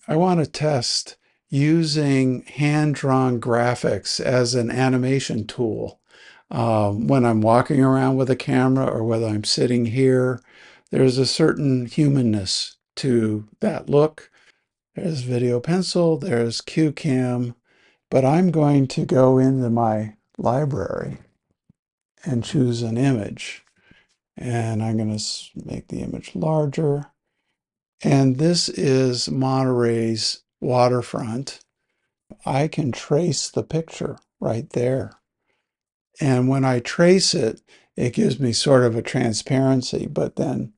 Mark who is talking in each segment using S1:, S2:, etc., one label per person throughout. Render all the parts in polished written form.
S1: I want to test using hand-drawn graphics as an animation tool. When I'm walking around with a camera or whether I'm sitting here, there's a certain humanness to that look. There's Video Pencil, there's CueCam, but I'm going to go into my library and choose an image. And I'm going to make the image larger. And this is Monterey's waterfront. I can trace the picture right there. And when I trace it, it gives me sort of a transparency, but then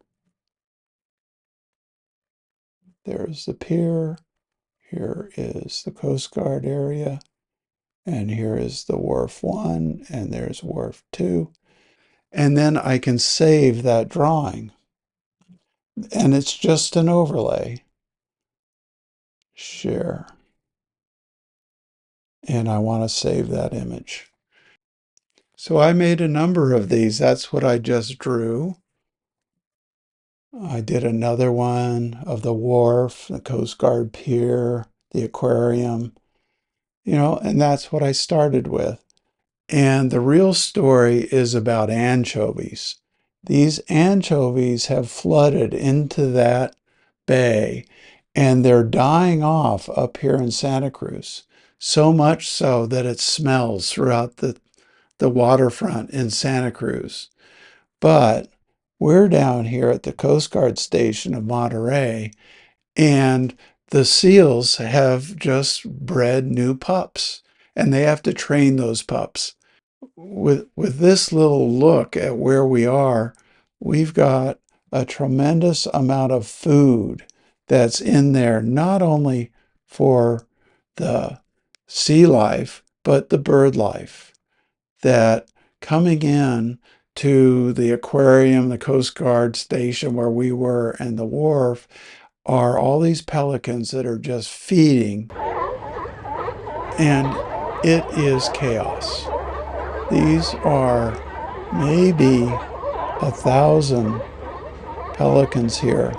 S1: there's the pier, here is the Coast Guard area, and here is the Wharf 1, and there's Wharf 2. And then I can save that drawing. And it's just an overlay. Share. And I want to save that image. So I made a number of these. That's what I just drew. I did another one of the wharf, the Coast Guard Pier, the aquarium, and that's what I started with. And the real story is about anchovies. These anchovies have flooded into that bay and they're dying off up here in Santa Cruz. So much so that it smells throughout the waterfront in Santa Cruz. But we're down here at the Coast Guard station of Monterey, and the seals have just bred new pups, and they have to train those pups. With this little look at where we are, we've got a tremendous amount of food that's in there, not only for the sea life, but the bird life that coming in to the aquarium, the Coast Guard station where we were, and the wharf are all these pelicans that are just feeding, and it is chaos. These are maybe 1,000 pelicans here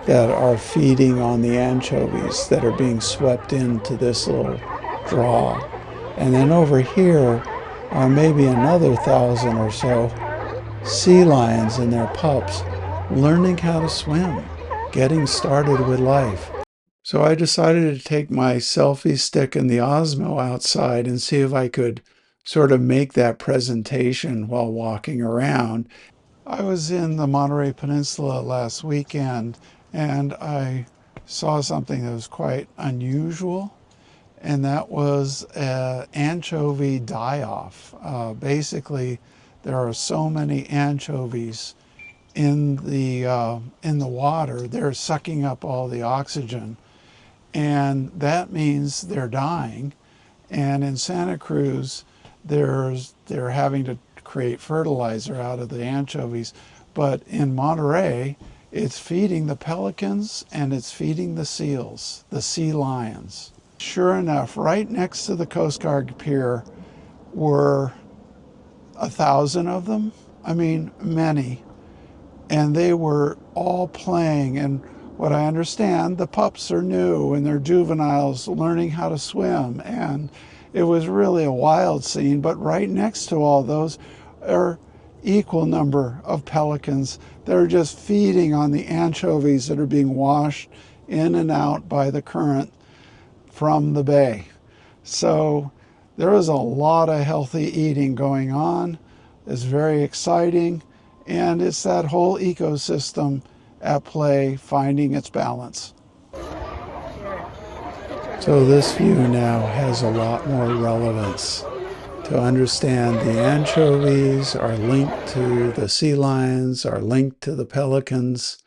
S1: that are feeding on the anchovies that are being swept into this little draw. And then over here are maybe another 1,000 or so sea lions and their pups learning how to swim, getting started with life. So I decided to take my selfie stick and the Osmo outside and see if I could sort of make that presentation while walking around. I was in the Monterey Peninsula last weekend and I saw something that was quite unusual, and that was an anchovy die-off. Basically, there are so many anchovies in the water, they're sucking up all the oxygen, and that means they're dying. And in Santa Cruz, they're having to create fertilizer out of the anchovies. But in Monterey, it's feeding the pelicans and it's feeding the seals, the sea lions. Sure enough, right next to the Coast Guard Pier were 1,000 of them. I mean, many. And they were all playing. And what I understand, the pups are new and they're juveniles learning how to swim. And it was really a wild scene. But right next to all those are equal number of pelicans that are just feeding on the anchovies that are being washed in and out by the current from the bay. So there was a lot of healthy eating going on. It's very exciting, and it's that whole ecosystem at play finding its balance. So this view now has a lot more relevance to understand the anchovies are linked to the sea lions, are linked to the pelicans,